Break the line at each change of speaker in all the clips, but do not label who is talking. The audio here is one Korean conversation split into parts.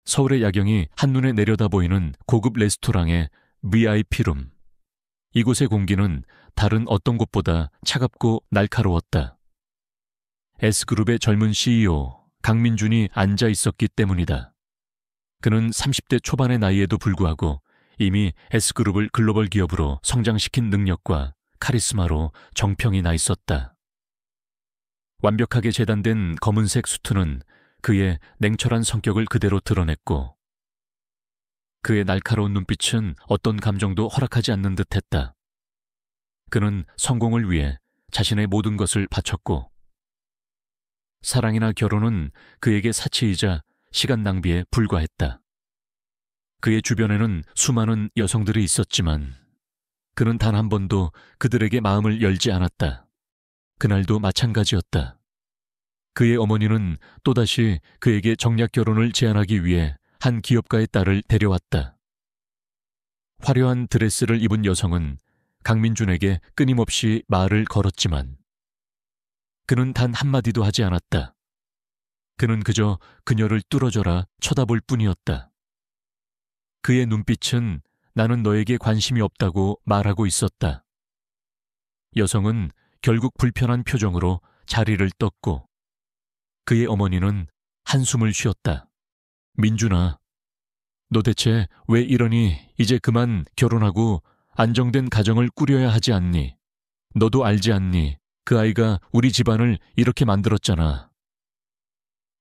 서울의 야경이 한눈에 내려다 보이는 고급 레스토랑의 VIP룸. 이곳의 공기는 다른 어떤 곳보다 차갑고 날카로웠다. S그룹의 젊은 CEO 강민준이 앉아 있었기 때문이다. 그는 30대 초반의 나이에도 불구하고 이미 S그룹을 글로벌 기업으로 성장시킨 능력과 카리스마로 정평이 나 있었다. 완벽하게 재단된 검은색 수트는 그의 냉철한 성격을 그대로 드러냈고 그의 날카로운 눈빛은 어떤 감정도 허락하지 않는 듯했다. 그는 성공을 위해 자신의 모든 것을 바쳤고 사랑이나 결혼은 그에게 사치이자 시간 낭비에 불과했다. 그의 주변에는 수많은 여성들이 있었지만 그는 단 한 번도 그들에게 마음을 열지 않았다. 그날도 마찬가지였다. 그의 어머니는 또다시 그에게 정략 결혼을 제안하기 위해 한 기업가의 딸을 데려왔다. 화려한 드레스를 입은 여성은 강민준에게 끊임없이 말을 걸었지만 그는 단 한마디도 하지 않았다. 그는 그저 그녀를 뚫어져라 쳐다볼 뿐이었다. 그의 눈빛은 나는 너에게 관심이 없다고 말하고 있었다. 여성은 결국 불편한 표정으로 자리를 떴고 그의 어머니는 한숨을 쉬었다. 민준아, 너 대체 왜 이러니? 이제 그만 결혼하고 안정된 가정을 꾸려야 하지 않니? 너도 알지 않니? 그 아이가 우리 집안을 이렇게 만들었잖아.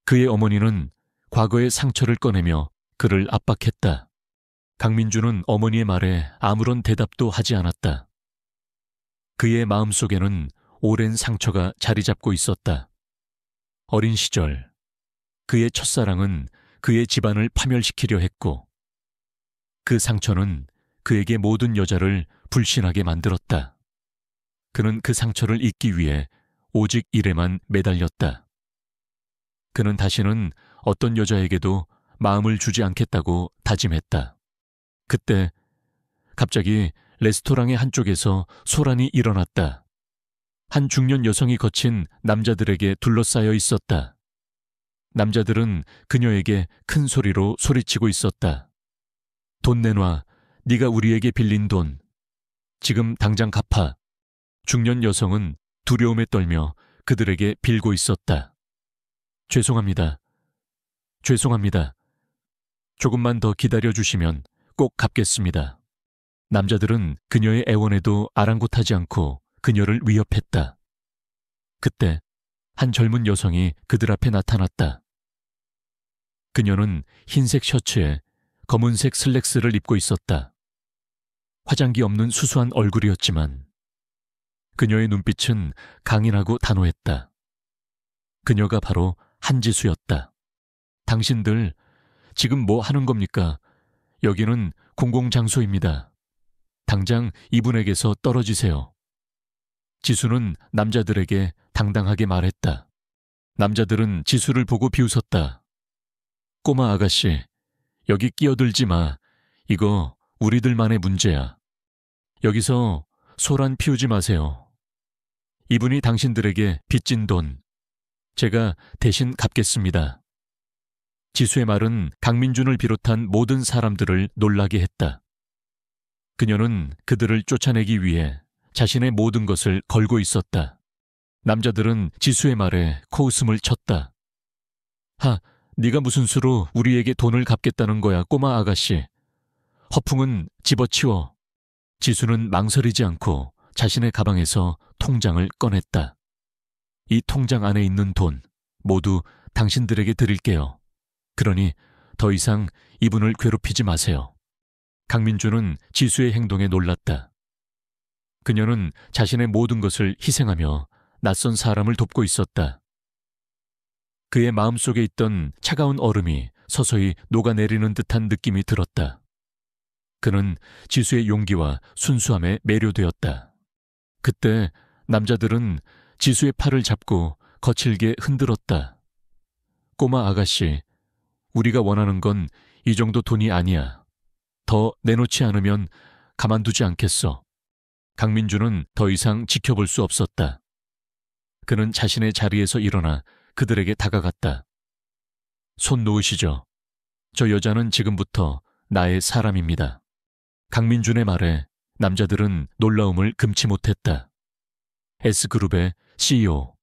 그의 어머니는 과거의 상처를 꺼내며 그를 압박했다. 강민준은 어머니의 말에 아무런 대답도 하지 않았다. 그의 마음속에는 오랜 상처가 자리 잡고 있었다. 어린 시절, 그의 첫사랑은 그의 집안을 파멸시키려 했고 그 상처는 그에게 모든 여자를 불신하게 만들었다. 그는 그 상처를 잊기 위해 오직 일에만 매달렸다. 그는 다시는 어떤 여자에게도 마음을 주지 않겠다고 다짐했다. 그때 갑자기 레스토랑의 한쪽에서 소란이 일어났다. 한 중년 여성이 거친 남자들에게 둘러싸여 있었다. 남자들은 그녀에게 큰 소리로 소리치고 있었다. 돈 내놔. 네가 우리에게 빌린 돈. 지금 당장 갚아. 중년 여성은 두려움에 떨며 그들에게 빌고 있었다. 죄송합니다. 죄송합니다. 조금만 더 기다려주시면 꼭 갚겠습니다. 남자들은 그녀의 애원에도 아랑곳하지 않고 그녀를 위협했다. 그때 한 젊은 여성이 그들 앞에 나타났다. 그녀는 흰색 셔츠에 검은색 슬랙스를 입고 있었다. 화장기 없는 수수한 얼굴이었지만 그녀의 눈빛은 강인하고 단호했다. 그녀가 바로 한지수였다. 당신들 지금 뭐 하는 겁니까? 여기는 공공장소입니다. 당장 이분에게서 떨어지세요. 지수는 남자들에게 당당하게 말했다. 남자들은 지수를 보고 비웃었다. 꼬마 아가씨, 여기 끼어들지 마. 이거 우리들만의 문제야. 여기서 소란 피우지 마세요. 이분이 당신들에게 빚진 돈, 제가 대신 갚겠습니다. 지수의 말은 강민준을 비롯한 모든 사람들을 놀라게 했다. 그녀는 그들을 쫓아내기 위해 자신의 모든 것을 걸고 있었다. 남자들은 지수의 말에 코웃음을 쳤다. 네가 무슨 수로 우리에게 돈을 갚겠다는 거야, 꼬마 아가씨. 허풍은 집어치워. 지수는 망설이지 않고 자신의 가방에서 통장을 꺼냈다. 이 통장 안에 있는 돈 모두 당신들에게 드릴게요. 그러니 더 이상 이분을 괴롭히지 마세요. 강민준은 지수의 행동에 놀랐다. 그녀는 자신의 모든 것을 희생하며 낯선 사람을 돕고 있었다. 그의 마음속에 있던 차가운 얼음이 서서히 녹아내리는 듯한 느낌이 들었다. 그는 지수의 용기와 순수함에 매료되었다. 그때 남자들은 지수의 팔을 잡고 거칠게 흔들었다. 꼬마 아가씨, 우리가 원하는 건 이 정도 돈이 아니야. 더 내놓지 않으면 가만두지 않겠어. 강민준은 더 이상 지켜볼 수 없었다. 그는 자신의 자리에서 일어나 그들에게 다가갔다. 손 놓으시죠. 저 여자는 지금부터 나의 사람입니다. 강민준의 말에 남자들은 놀라움을 금치 못했다. S그룹의 CEO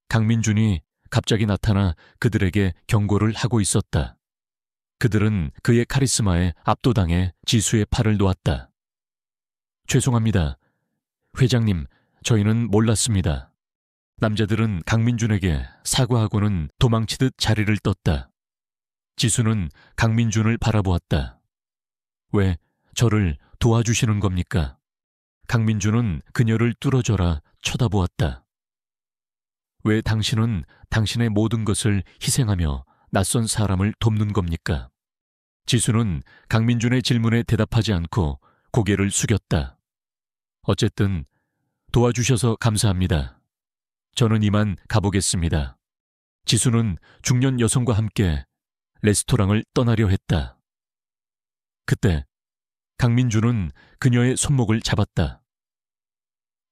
강민준이 갑자기 나타나 그들에게 경고를 하고 있었다. 그들은 그의 카리스마에 압도당해 지수의 팔을 놓았다. 죄송합니다. 회장님, 저희는 몰랐습니다. 남자들은 강민준에게 사과하고는 도망치듯 자리를 떴다. 지수는 강민준을 바라보았다. 왜 저를 도와주시는 겁니까? 강민준은 그녀를 뚫어져라 쳐다보았다. 왜 당신은 당신의 모든 것을 희생하며 낯선 사람을 돕는 겁니까? 지수는 강민준의 질문에 대답하지 않고 고개를 숙였다. 어쨌든 도와주셔서 감사합니다. 저는 이만 가보겠습니다. 지수는 중년 여성과 함께 레스토랑을 떠나려 했다. 그때 강민준은 그녀의 손목을 잡았다.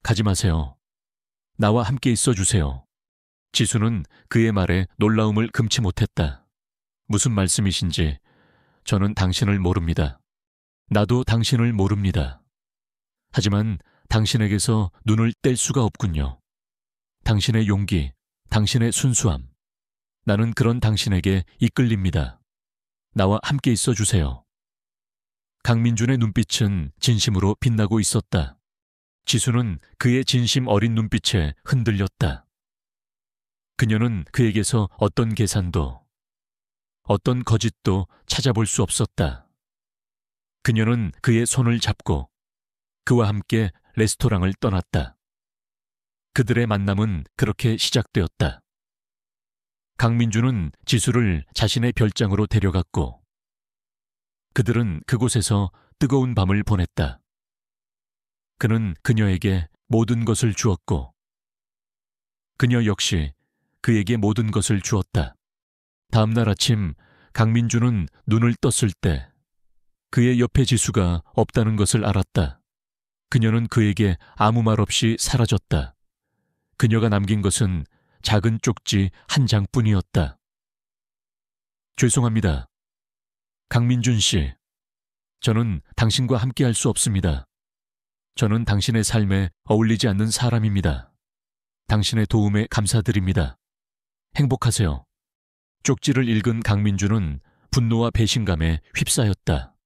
가지 마세요. 나와 함께 있어 주세요. 지수는 그의 말에 놀라움을 금치 못했다. 무슨 말씀이신지 저는 당신을 모릅니다. 나도 당신을 모릅니다. 하지만 당신에게서 눈을 뗄 수가 없군요. 당신의 용기, 당신의 순수함. 나는 그런 당신에게 이끌립니다. 나와 함께 있어 주세요. 강민준의 눈빛은 진심으로 빛나고 있었다. 지수는 그의 진심 어린 눈빛에 흔들렸다. 그녀는 그에게서 어떤 계산도, 어떤 거짓도 찾아볼 수 없었다. 그녀는 그의 손을 잡고 그와 함께 레스토랑을 떠났다. 그들의 만남은 그렇게 시작되었다. 강민준은 지수를 자신의 별장으로 데려갔고 그들은 그곳에서 뜨거운 밤을 보냈다. 그는 그녀에게 모든 것을 주었고 그녀 역시 그에게 모든 것을 주었다. 다음 날 아침 강민준은 눈을 떴을 때 그의 옆에 지수가 없다는 것을 알았다. 그녀는 그에게 아무 말 없이 사라졌다. 그녀가 남긴 것은 작은 쪽지 한 장뿐이었다. 죄송합니다. 강민준 씨, 저는 당신과 함께 할 수 없습니다. 저는 당신의 삶에 어울리지 않는 사람입니다. 당신의 도움에 감사드립니다. 행복하세요. 쪽지를 읽은 강민준은 분노와 배신감에 휩싸였다.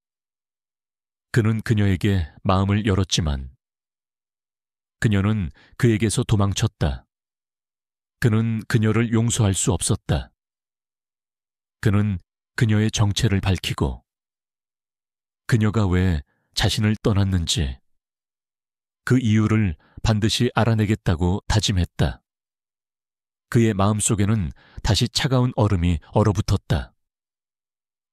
그는 그녀에게 마음을 열었지만 그녀는 그에게서 도망쳤다. 그는 그녀를 용서할 수 없었다. 그는 그녀의 정체를 밝히고 그녀가 왜 자신을 떠났는지 그 이유를 반드시 알아내겠다고 다짐했다. 그의 마음속에는 다시 차가운 얼음이 얼어붙었다.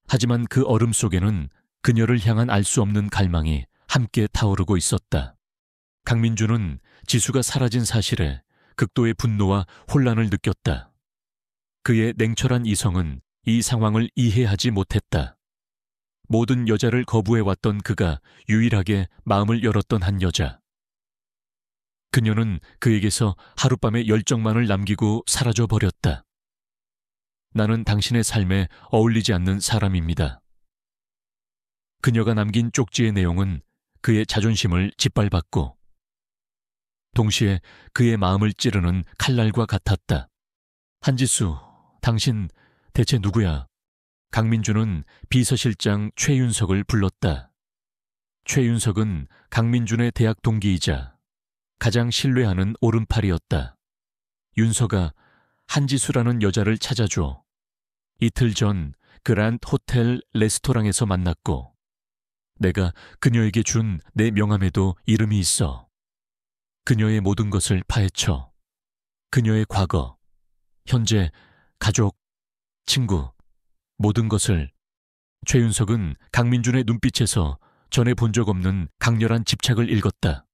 하지만 그 얼음 속에는 그녀를 향한 알 수 없는 갈망이 함께 타오르고 있었다. 강민준은 지수가 사라진 사실에 극도의 분노와 혼란을 느꼈다. 그의 냉철한 이성은 이 상황을 이해하지 못했다. 모든 여자를 거부해왔던 그가 유일하게 마음을 열었던 한 여자. 그녀는 그에게서 하룻밤의 열정만을 남기고 사라져버렸다. 나는 당신의 삶에 어울리지 않는 사람입니다. 그녀가 남긴 쪽지의 내용은 그의 자존심을 짓밟았고 동시에 그의 마음을 찌르는 칼날과 같았다. 한지수, 당신 대체 누구야? 강민준은 비서실장 최윤석을 불렀다. 최윤석은 강민준의 대학 동기이자 가장 신뢰하는 오른팔이었다. 윤석아, 한지수라는 여자를 찾아줘. 이틀 전 그란드 호텔 레스토랑에서 만났고 내가 그녀에게 준 내 명함에도 이름이 있어. 그녀의 모든 것을 파헤쳐. 그녀의 과거, 현재, 가족, 친구, 모든 것을. 최윤석은 강민준의 눈빛에서 전에 본 적 없는 강렬한 집착을 읽었다.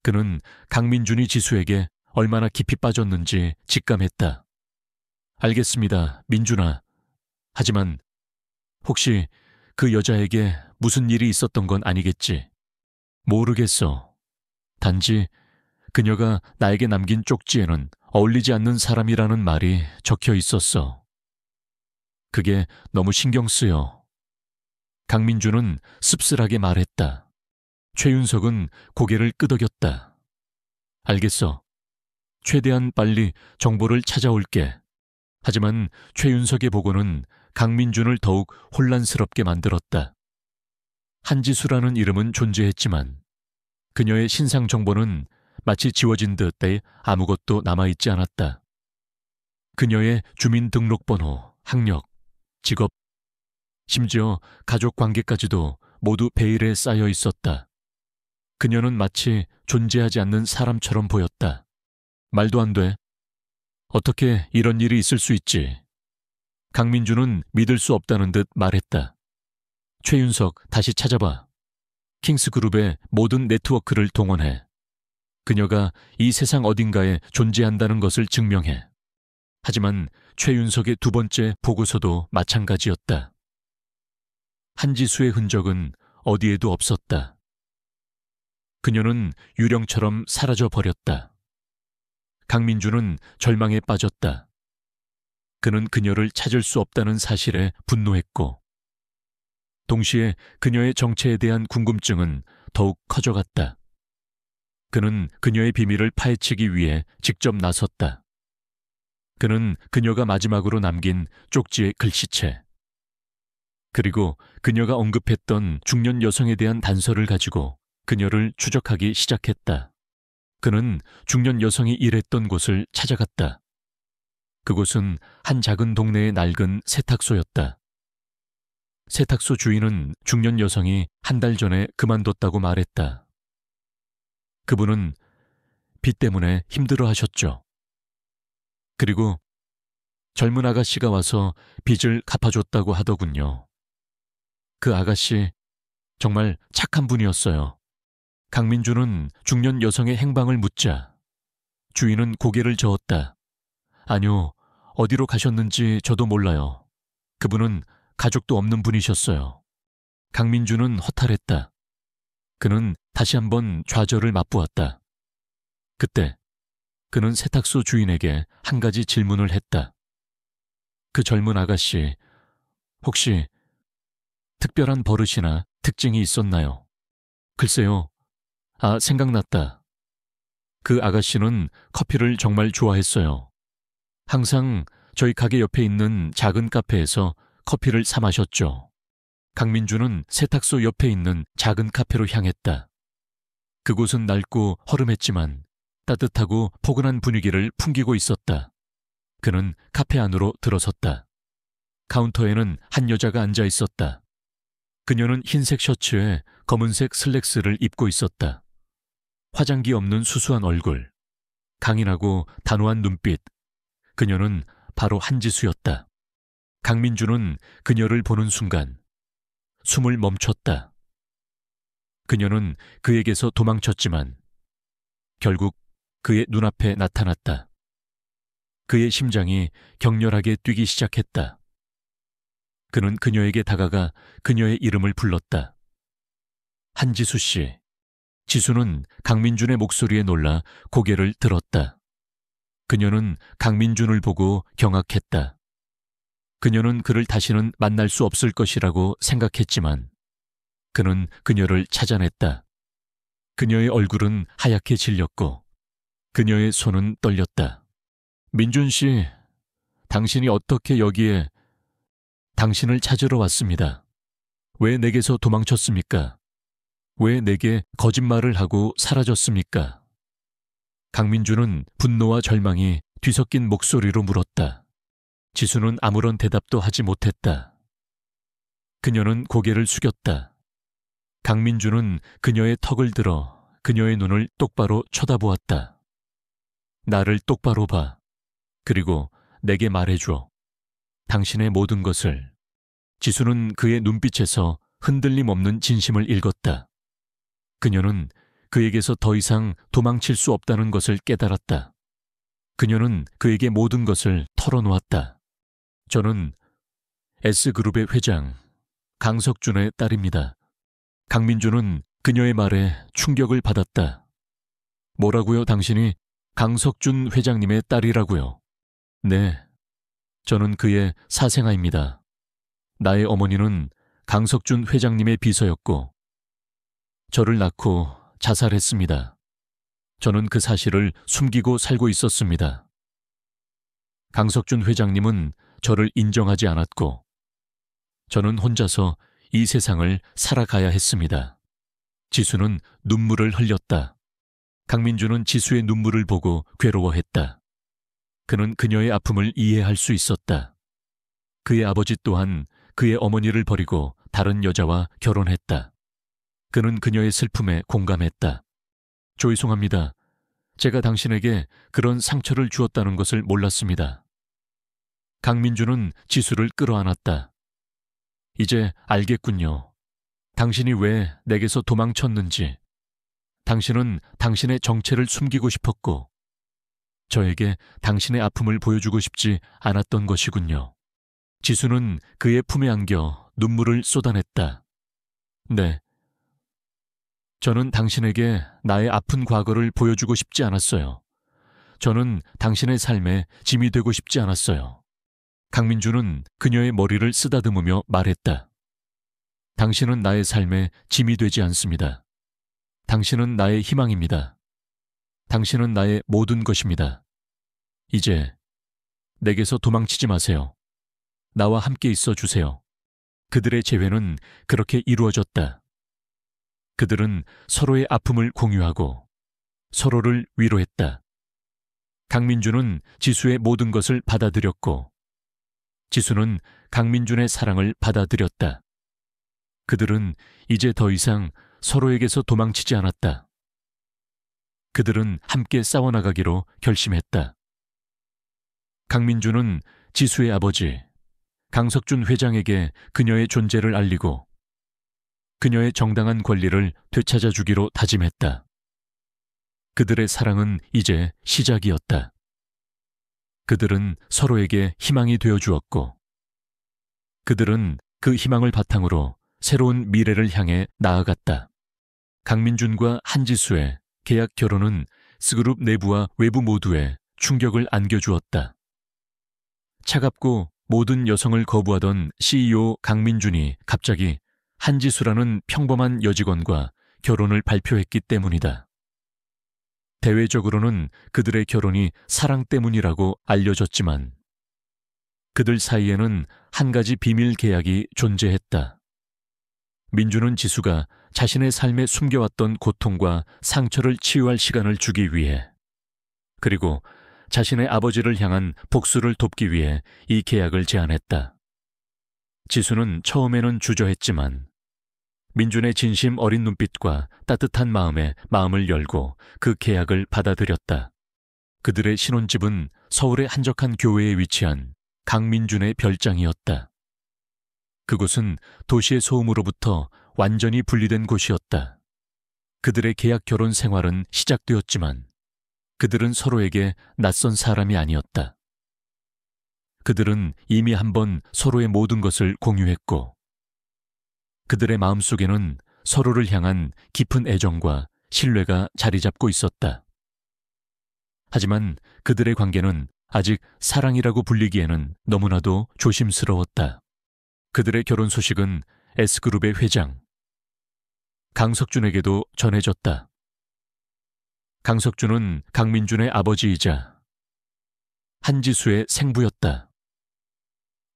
그는 강민준이 지수에게 얼마나 깊이 빠졌는지 직감했다. 알겠습니다, 민준아. 하지만 혹시 그 여자에게 무슨 일이 있었던 건 아니겠지? 모르겠어. 단지 그녀가 나에게 남긴 쪽지에는 어울리지 않는 사람이라는 말이 적혀 있었어. 그게 너무 신경 쓰여. 강민주는 씁쓸하게 말했다. 최윤석은 고개를 끄덕였다. 알겠어. 최대한 빨리 정보를 찾아올게. 하지만 최윤석의 보고는 강민준을 더욱 혼란스럽게 만들었다. 한지수라는 이름은 존재했지만 그녀의 신상 정보는 마치 지워진 듯 아무것도 남아있지 않았다. 그녀의 주민등록번호, 학력, 직업, 심지어 가족 관계까지도 모두 베일에 쌓여 있었다. 그녀는 마치 존재하지 않는 사람처럼 보였다. 말도 안 돼. 어떻게 이런 일이 있을 수 있지? 강민주는 믿을 수 없다는 듯 말했다. 최윤석, 다시 찾아봐. 킹스그룹의 모든 네트워크를 동원해. 그녀가 이 세상 어딘가에 존재한다는 것을 증명해. 하지만 최윤석의 두 번째 보고서도 마찬가지였다. 한지수의 흔적은 어디에도 없었다. 그녀는 유령처럼 사라져 버렸다. 강민주는 절망에 빠졌다. 그는 그녀를 찾을 수 없다는 사실에 분노했고, 동시에 그녀의 정체에 대한 궁금증은 더욱 커져갔다. 그는 그녀의 비밀을 파헤치기 위해 직접 나섰다. 그는 그녀가 마지막으로 남긴 쪽지의 글씨체, 그리고 그녀가 언급했던 중년 여성에 대한 단서를 가지고 그녀를 추적하기 시작했다. 그는 중년 여성이 일했던 곳을 찾아갔다. 그곳은 한 작은 동네의 낡은 세탁소였다. 세탁소 주인은 중년 여성이 한 달 전에 그만뒀다고 말했다. 그분은 빚 때문에 힘들어 하셨죠. 그리고 젊은 아가씨가 와서 빚을 갚아줬다고 하더군요. 그 아가씨 정말 착한 분이었어요. 강민주는 중년 여성의 행방을 묻자 주인은 고개를 저었다. 아니요, 어디로 가셨는지 저도 몰라요. 그분은 가족도 없는 분이셨어요. 강민주는 허탈했다. 그는 다시 한번 좌절을 맛보았다. 그때 그는 세탁소 주인에게 한 가지 질문을 했다. 그 젊은 아가씨, 혹시 특별한 버릇이나 특징이 있었나요? 글쎄요. 생각났다. 그 아가씨는 커피를 정말 좋아했어요. 항상 저희 가게 옆에 있는 작은 카페에서 커피를 사 마셨죠. 강민주는 세탁소 옆에 있는 작은 카페로 향했다. 그곳은 낡고 허름했지만 따뜻하고 포근한 분위기를 풍기고 있었다. 그는 카페 안으로 들어섰다. 카운터에는 한 여자가 앉아 있었다. 그녀는 흰색 셔츠에 검은색 슬랙스를 입고 있었다. 화장기 없는 수수한 얼굴, 강인하고 단호한 눈빛. 그녀는 바로 한지수였다. 강민주는 그녀를 보는 순간 숨을 멈췄다. 그녀는 그에게서 도망쳤지만 결국 그의 눈앞에 나타났다. 그의 심장이 격렬하게 뛰기 시작했다. 그는 그녀에게 다가가 그녀의 이름을 불렀다. 한지수 씨. 지수는 강민준의 목소리에 놀라 고개를 들었다. 그녀는 강민준을 보고 경악했다. 그녀는 그를 다시는 만날 수 없을 것이라고 생각했지만 그는 그녀를 찾아냈다. 그녀의 얼굴은 하얗게 질렸고 그녀의 손은 떨렸다. 민준 씨, 당신이 어떻게 여기에... 당신을 찾으러 왔습니다. 왜 내게서 도망쳤습니까? 왜 내게 거짓말을 하고 사라졌습니까? 강민주는 분노와 절망이 뒤섞인 목소리로 물었다. 지수는 아무런 대답도 하지 못했다. 그녀는 고개를 숙였다. 강민주는 그녀의 턱을 들어 그녀의 눈을 똑바로 쳐다보았다. 나를 똑바로 봐. 그리고 내게 말해줘. 당신의 모든 것을. 지수는 그의 눈빛에서 흔들림 없는 진심을 읽었다. 그녀는 그에게서 더 이상 도망칠 수 없다는 것을 깨달았다. 그녀는 그에게 모든 것을 털어놓았다. 저는 S그룹의 회장 강석준의 딸입니다. 강민주는 그녀의 말에 충격을 받았다. 뭐라고요, 당신이? 강석준 회장님의 딸이라고요? 네, 저는 그의 사생아입니다. 나의 어머니는 강석준 회장님의 비서였고 저를 낳고 자살했습니다. 저는 그 사실을 숨기고 살고 있었습니다. 강석준 회장님은 저를 인정하지 않았고 저는 혼자서 이 세상을 살아가야 했습니다. 지수는 눈물을 흘렸다. 강민주는 지수의 눈물을 보고 괴로워했다. 그는 그녀의 아픔을 이해할 수 있었다. 그의 아버지 또한 그의 어머니를 버리고 다른 여자와 결혼했다. 그는 그녀의 슬픔에 공감했다. 죄송합니다. 제가 당신에게 그런 상처를 주었다는 것을 몰랐습니다. 강민주는 지수를 끌어안았다. 이제 알겠군요. 당신이 왜 내게서 도망쳤는지. 당신은 당신의 정체를 숨기고 싶었고 저에게 당신의 아픔을 보여주고 싶지 않았던 것이군요. 지수는 그의 품에 안겨 눈물을 쏟아냈다. 네. 저는 당신에게 나의 아픈 과거를 보여주고 싶지 않았어요. 저는 당신의 삶에 짐이 되고 싶지 않았어요. 강민주는 그녀의 머리를 쓰다듬으며 말했다. 당신은 나의 삶에 짐이 되지 않습니다. 당신은 나의 희망입니다. 당신은 나의 모든 것입니다. 이제 내게서 도망치지 마세요. 나와 함께 있어 주세요. 그들의 재회는 그렇게 이루어졌다. 그들은 서로의 아픔을 공유하고 서로를 위로했다. 강민주는 지수의 모든 것을 받아들였고 지수는 강민준의 사랑을 받아들였다. 그들은 이제 더 이상 서로에게서 도망치지 않았다. 그들은 함께 싸워나가기로 결심했다. 강민주는 지수의 아버지 강석준 회장에게 그녀의 존재를 알리고 그녀의 정당한 권리를 되찾아 주기로 다짐했다. 그들의 사랑은 이제 시작이었다. 그들은 서로에게 희망이 되어 주었고 그들은 그 희망을 바탕으로 새로운 미래를 향해 나아갔다. 강민준과 한지수의 계약 결혼은 S그룹 내부와 외부 모두에 충격을 안겨주었다. 차갑고 모든 여성을 거부하던 CEO 강민준이 갑자기 한지수라는 평범한 여직원과 결혼을 발표했기 때문이다. 대외적으로는 그들의 결혼이 사랑 때문이라고 알려졌지만 그들 사이에는 한 가지 비밀 계약이 존재했다. 민주는 지수가 자신의 삶에 숨겨왔던 고통과 상처를 치유할 시간을 주기 위해 그리고 자신의 아버지를 향한 복수를 돕기 위해 이 계약을 제안했다. 지수는 처음에는 주저했지만 민준의 진심 어린 눈빛과 따뜻한 마음에 마음을 열고 그 계약을 받아들였다. 그들의 신혼집은 서울의 한적한 교외에 위치한 강민준의 별장이었다. 그곳은 도시의 소음으로부터 완전히 분리된 곳이었다. 그들의 계약 결혼 생활은 시작되었지만 그들은 서로에게 낯선 사람이 아니었다. 그들은 이미 한번 서로의 모든 것을 공유했고 그들의 마음속에는 서로를 향한 깊은 애정과 신뢰가 자리 잡고 있었다. 하지만 그들의 관계는 아직 사랑이라고 불리기에는 너무나도 조심스러웠다. 그들의 결혼 소식은 S그룹의 회장 강석준에게도 전해졌다. 강석준은 강민준의 아버지이자 한지수의 생부였다.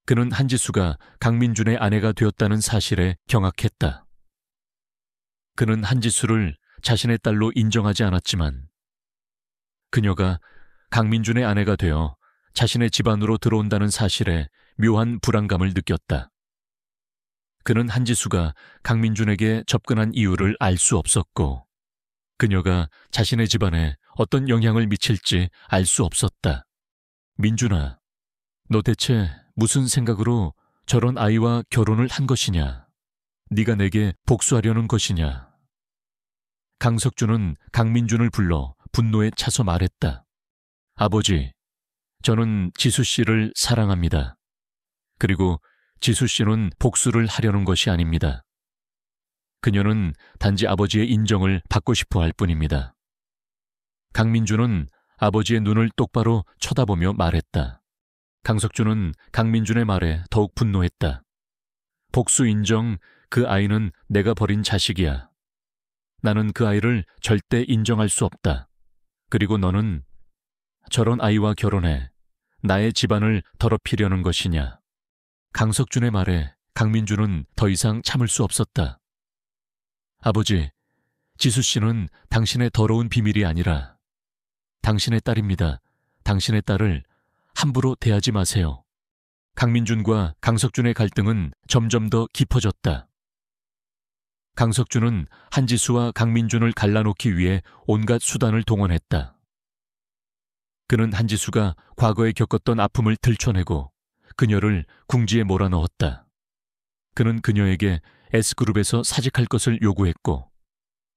그는 한지수가 강민준의 아내가 되었다는 사실에 경악했다. 그는 한지수를 자신의 딸로 인정하지 않았지만 그녀가 강민준의 아내가 되어 자신의 집안으로 들어온다는 사실에 묘한 불안감을 느꼈다. 그는 한지수가 강민준에게 접근한 이유를 알 수 없었고 그녀가 자신의 집안에 어떤 영향을 미칠지 알 수 없었다. 민준아, 너 대체 무슨 생각으로 저런 아이와 결혼을 한 것이냐? 네가 내게 복수하려는 것이냐? 강석준은 강민준을 불러 분노에 차서 말했다. 아버지, 저는 지수 씨를 사랑합니다. 그리고 지수 씨는 복수를 하려는 것이 아닙니다. 그녀는 단지 아버지의 인정을 받고 싶어 할 뿐입니다. 강민준은 아버지의 눈을 똑바로 쳐다보며 말했다. 강석준은 강민준의 말에 더욱 분노했다. 복수 인정, 그 아이는 내가 버린 자식이야. 나는 그 아이를 절대 인정할 수 없다. 그리고 너는 저런 아이와 결혼해 나의 집안을 더럽히려는 것이냐. 강석준의 말에 강민주는 더 이상 참을 수 없었다. 아버지, 지수 씨는 당신의 더러운 비밀이 아니라 당신의 딸입니다. 당신의 딸을 함부로 대하지 마세요. 강민준과 강석준의 갈등은 점점 더 깊어졌다. 강석준은 한지수와 강민준을 갈라놓기 위해 온갖 수단을 동원했다. 그는 한지수가 과거에 겪었던 아픔을 들춰내고 그녀를 궁지에 몰아넣었다. 그는 그녀에게 S그룹에서 사직할 것을 요구했고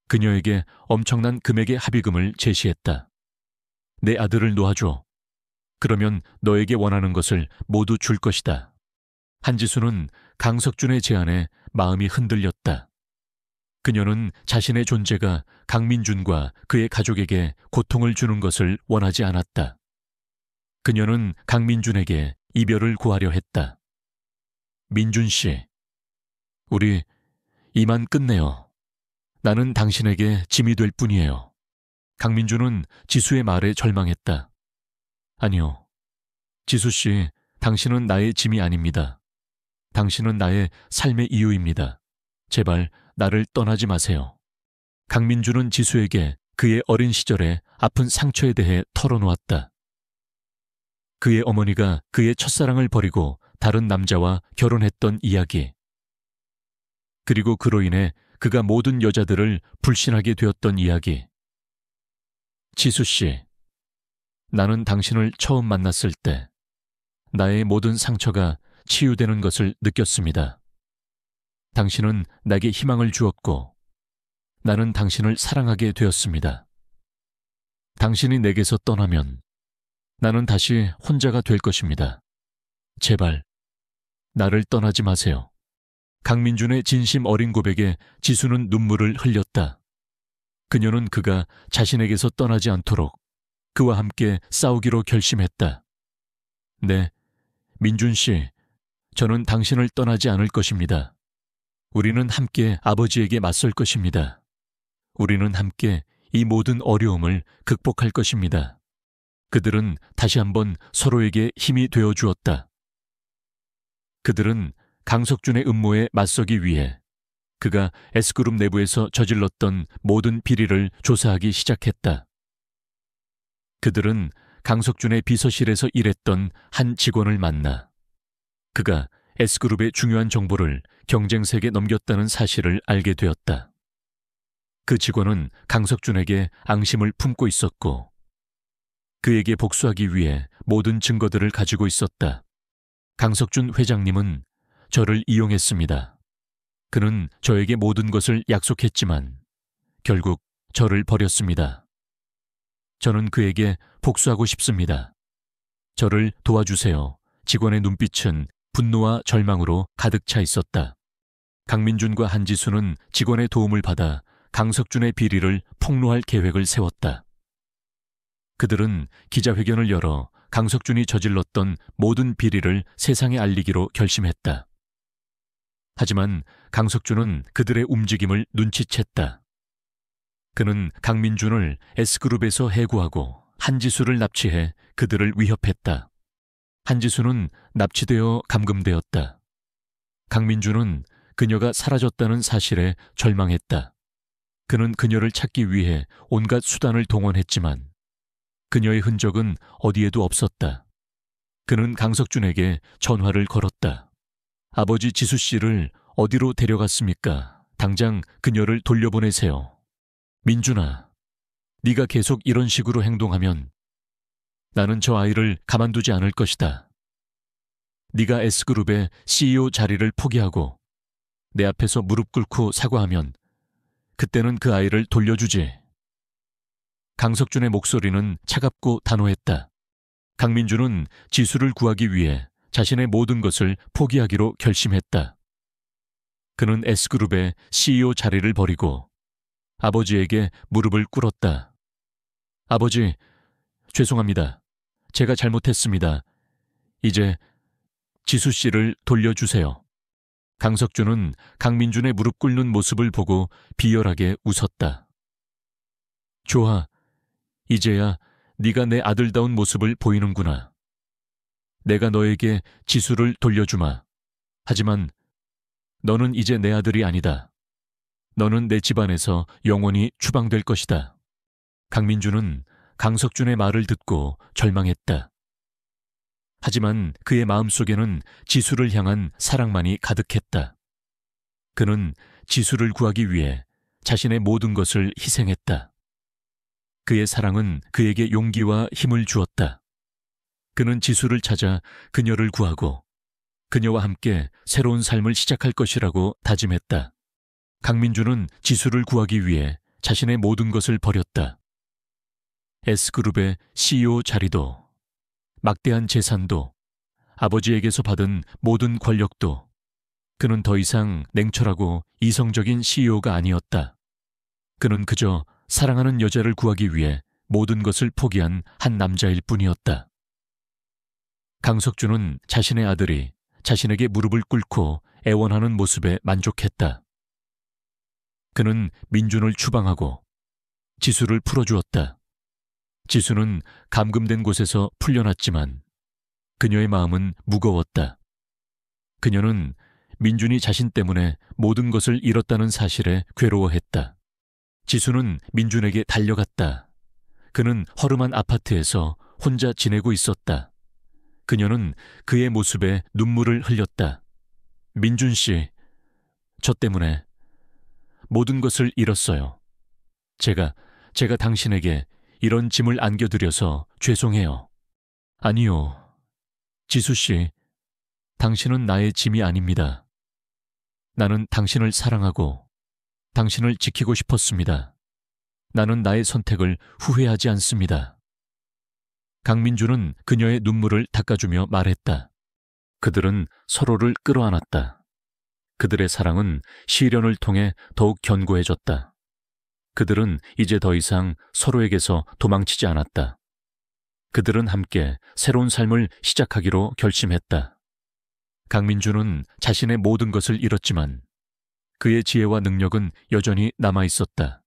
그녀에게 엄청난 금액의 합의금을 제시했다. 내 아들을 놓아줘. 그러면 너에게 원하는 것을 모두 줄 것이다. 한지수는 강석준의 제안에 마음이 흔들렸다. 그녀는 자신의 존재가 강민준과 그의 가족에게 고통을 주는 것을 원하지 않았다. 그녀는 강민준에게 이별을 구하려 했다. 민준 씨, 우리 이만 끝내요. 나는 당신에게 짐이 될 뿐이에요. 강민준은 지수의 말에 절망했다. 아니요. 지수 씨, 당신은 나의 짐이 아닙니다. 당신은 나의 삶의 이유입니다. 제발 나를 떠나지 마세요. 강민준은 지수에게 그의 어린 시절의 아픈 상처에 대해 털어놓았다. 그의 어머니가 그의 첫사랑을 버리고 다른 남자와 결혼했던 이야기. 그리고 그로 인해 그가 모든 여자들을 불신하게 되었던 이야기. 지수 씨, 나는 당신을 처음 만났을 때 나의 모든 상처가 치유되는 것을 느꼈습니다. 당신은 내게 희망을 주었고 나는 당신을 사랑하게 되었습니다. 당신이 내게서 떠나면 나는 다시 혼자가 될 것입니다. 제발 나를 떠나지 마세요. 강민준의 진심 어린 고백에 지수는 눈물을 흘렸다. 그녀는 그가 자신에게서 떠나지 않도록 그와 함께 싸우기로 결심했다. 네, 민준 씨, 저는 당신을 떠나지 않을 것입니다. 우리는 함께 아버지에게 맞설 것입니다. 우리는 함께 이 모든 어려움을 극복할 것입니다. 그들은 다시 한번 서로에게 힘이 되어 주었다. 그들은 강석준의 음모에 맞서기 위해 그가 S그룹 내부에서 저질렀던 모든 비리를 조사하기 시작했다. 그들은 강석준의 비서실에서 일했던 한 직원을 만나 그가 S그룹의 중요한 정보를 경쟁색에 넘겼다는 사실을 알게 되었다. 그 직원은 강석준에게 앙심을 품고 있었고 그에게 복수하기 위해 모든 증거들을 가지고 있었다. 강석준 회장님은 저를 이용했습니다. 그는 저에게 모든 것을 약속했지만 결국 저를 버렸습니다. 저는 그에게 복수하고 싶습니다. 저를 도와주세요. 직원의 눈빛은 분노와 절망으로 가득 차 있었다. 강민준과 한지수는 직원의 도움을 받아 강석준의 비리를 폭로할 계획을 세웠다. 그들은 기자회견을 열어 강석준이 저질렀던 모든 비리를 세상에 알리기로 결심했다. 하지만 강석준은 그들의 움직임을 눈치챘다. 그는 강민준을 S그룹에서 해고하고 한지수를 납치해 그들을 위협했다. 한지수는 납치되어 감금되었다. 강민준은 그녀가 사라졌다는 사실에 절망했다. 그는 그녀를 찾기 위해 온갖 수단을 동원했지만 그녀의 흔적은 어디에도 없었다. 그는 강석준에게 전화를 걸었다. 아버지 지수 씨를 어디로 데려갔습니까? 당장 그녀를 돌려보내세요. 민준아, 네가 계속 이런 식으로 행동하면 나는 저 아이를 가만두지 않을 것이다. 네가 S그룹의 CEO 자리를 포기하고 내 앞에서 무릎 꿇고 사과하면 그때는 그 아이를 돌려주지. 강석준의 목소리는 차갑고 단호했다. 강민준은 지수를 구하기 위해 자신의 모든 것을 포기하기로 결심했다. 그는 S그룹의 CEO 자리를 버리고 아버지에게 무릎을 꿇었다. 아버지, 죄송합니다. 제가 잘못했습니다. 이제 지수 씨를 돌려주세요. 강석준은 강민준의 무릎 꿇는 모습을 보고 비열하게 웃었다. 좋아. 이제야 네가 내 아들다운 모습을 보이는구나. 내가 너에게 지수를 돌려주마. 하지만 너는 이제 내 아들이 아니다. 너는 내 집안에서 영원히 추방될 것이다. 강민준은 강석준의 말을 듣고 절망했다. 하지만 그의 마음속에는 지수를 향한 사랑만이 가득했다. 그는 지수를 구하기 위해 자신의 모든 것을 희생했다. 그의 사랑은 그에게 용기와 힘을 주었다. 그는 지수를 찾아 그녀를 구하고 그녀와 함께 새로운 삶을 시작할 것이라고 다짐했다. 강민준은 지수를 구하기 위해 자신의 모든 것을 버렸다. S그룹의 CEO 자리도, 막대한 재산도, 아버지에게서 받은 모든 권력도, 그는 더 이상 냉철하고 이성적인 CEO가 아니었다. 그는 그저 사랑하는 여자를 구하기 위해 모든 것을 포기한 한 남자일 뿐이었다. 강석준은 자신의 아들이 자신에게 무릎을 꿇고 애원하는 모습에 만족했다. 그는 민준을 추방하고 지수를 풀어주었다. 지수는 감금된 곳에서 풀려났지만 그녀의 마음은 무거웠다. 그녀는 민준이 자신 때문에 모든 것을 잃었다는 사실에 괴로워했다. 지수는 민준에게 달려갔다. 그는 허름한 아파트에서 혼자 지내고 있었다. 그녀는 그의 모습에 눈물을 흘렸다. 민준 씨, 저 때문에 모든 것을 잃었어요. 제가 당신에게 이런 짐을 안겨드려서 죄송해요. 아니요. 지수 씨, 당신은 나의 짐이 아닙니다. 나는 당신을 사랑하고 당신을 지키고 싶었습니다. 나는 나의 선택을 후회하지 않습니다. 강민준은 그녀의 눈물을 닦아주며 말했다. 그들은 서로를 끌어안았다. 그들의 사랑은 시련을 통해 더욱 견고해졌다. 그들은 이제 더 이상 서로에게서 도망치지 않았다. 그들은 함께 새로운 삶을 시작하기로 결심했다. 강민준은 자신의 모든 것을 잃었지만 그의 지혜와 능력은 여전히 남아있었다.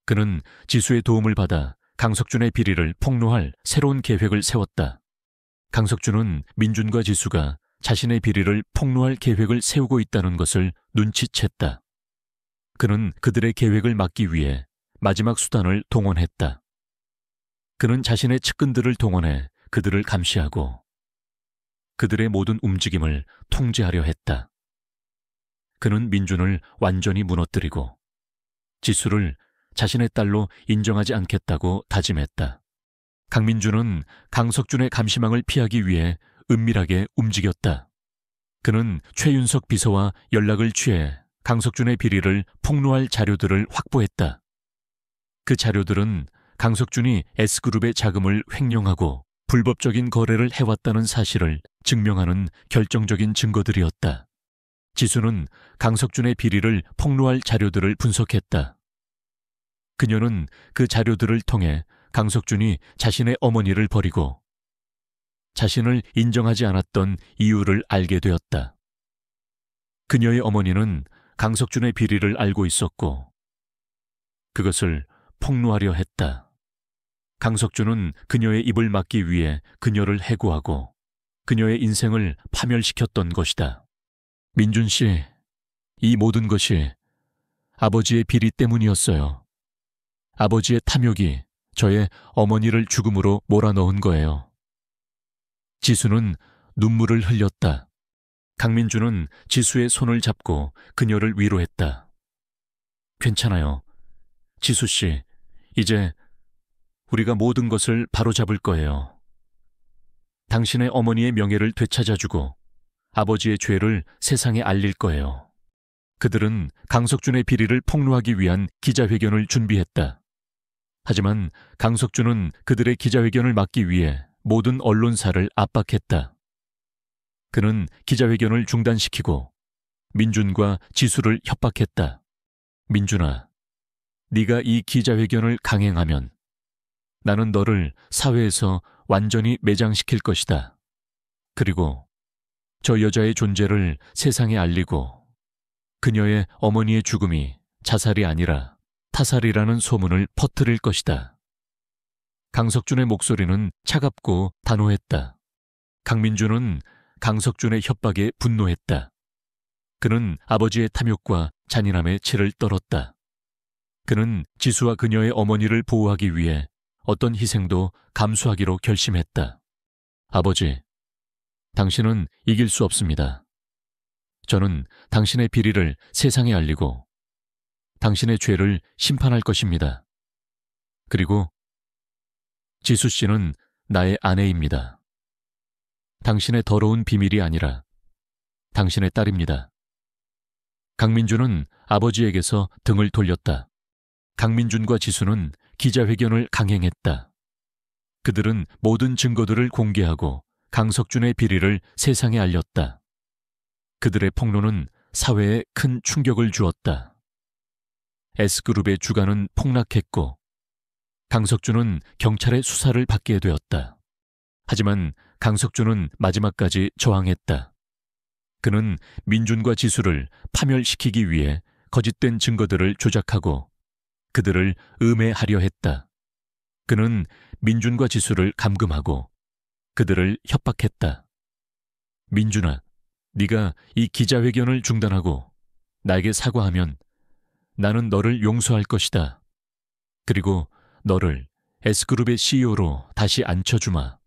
그는 지수의 도움을 받아 강석준의 비리를 폭로할 새로운 계획을 세웠다. 강석준은 민준과 지수가 자신의 비리를 폭로할 계획을 세우고 있다는 것을 눈치챘다. 그는 그들의 계획을 막기 위해 마지막 수단을 동원했다. 그는 자신의 측근들을 동원해 그들을 감시하고 그들의 모든 움직임을 통제하려 했다. 그는 민준을 완전히 무너뜨리고 지수를 자신의 딸로 인정하지 않겠다고 다짐했다. 강민준은 강석준의 감시망을 피하기 위해 은밀하게 움직였다. 그는 최윤석 비서와 연락을 취해 강석준의 비리를 폭로할 자료들을 확보했다. 그 자료들은 강석준이 S그룹의 자금을 횡령하고 불법적인 거래를 해왔다는 사실을 증명하는 결정적인 증거들이었다. 지수는 강석준의 비리를 폭로할 자료들을 분석했다. 그녀는 그 자료들을 통해 강석준이 자신의 어머니를 버리고 자신을 인정하지 않았던 이유를 알게 되었다. 그녀의 어머니는 강석준의 비리를 알고 있었고 그것을 폭로하려 했다. 강석준은 그녀의 입을 막기 위해 그녀를 해고하고 그녀의 인생을 파멸시켰던 것이다. 민준 씨, 이 모든 것이 아버지의 비리 때문이었어요. 아버지의 탐욕이 저의 어머니를 죽음으로 몰아넣은 거예요. 지수는 눈물을 흘렸다. 강민준은 지수의 손을 잡고 그녀를 위로했다. 괜찮아요. 지수 씨, 이제 우리가 모든 것을 바로잡을 거예요. 당신의 어머니의 명예를 되찾아주고 아버지의 죄를 세상에 알릴 거예요. 그들은 강석준의 비리를 폭로하기 위한 기자회견을 준비했다. 하지만 강석준은 그들의 기자회견을 막기 위해 모든 언론사를 압박했다. 그는 기자회견을 중단시키고 민준과 지수를 협박했다. 민준아, 네가 이 기자회견을 강행하면 나는 너를 사회에서 완전히 매장시킬 것이다. 그리고 저 여자의 존재를 세상에 알리고 그녀의 어머니의 죽음이 자살이 아니라 타살이라는 소문을 퍼뜨릴 것이다. 강석준의 목소리는 차갑고 단호했다. 강민주는 강석준의 협박에 분노했다. 그는 아버지의 탐욕과 잔인함에 치를 떨었다. 그는 지수와 그녀의 어머니를 보호하기 위해 어떤 희생도 감수하기로 결심했다. 아버지, 당신은 이길 수 없습니다. 저는 당신의 비리를 세상에 알리고 당신의 죄를 심판할 것입니다. 그리고 지수 씨는 나의 아내입니다. 당신의 더러운 비밀이 아니라 당신의 딸입니다. 강민주는 아버지에게서 등을 돌렸다. 강민준과 지수는 기자회견을 강행했다. 그들은 모든 증거들을 공개하고 강석준의 비리를 세상에 알렸다. 그들의 폭로는 사회에 큰 충격을 주었다. S그룹의 주가는 폭락했고 강석준은 경찰의 수사를 받게 되었다. 하지만 강석준은 마지막까지 저항했다. 그는 민준과 지수를 파멸시키기 위해 거짓된 증거들을 조작하고 그들을 음해하려 했다. 그는 민준과 지수를 감금하고 그들을 협박했다. 민준아, 네가 이 기자회견을 중단하고 나에게 사과하면 나는 너를 용서할 것이다. 그리고 너를 S그룹의 CEO로 다시 앉혀주마.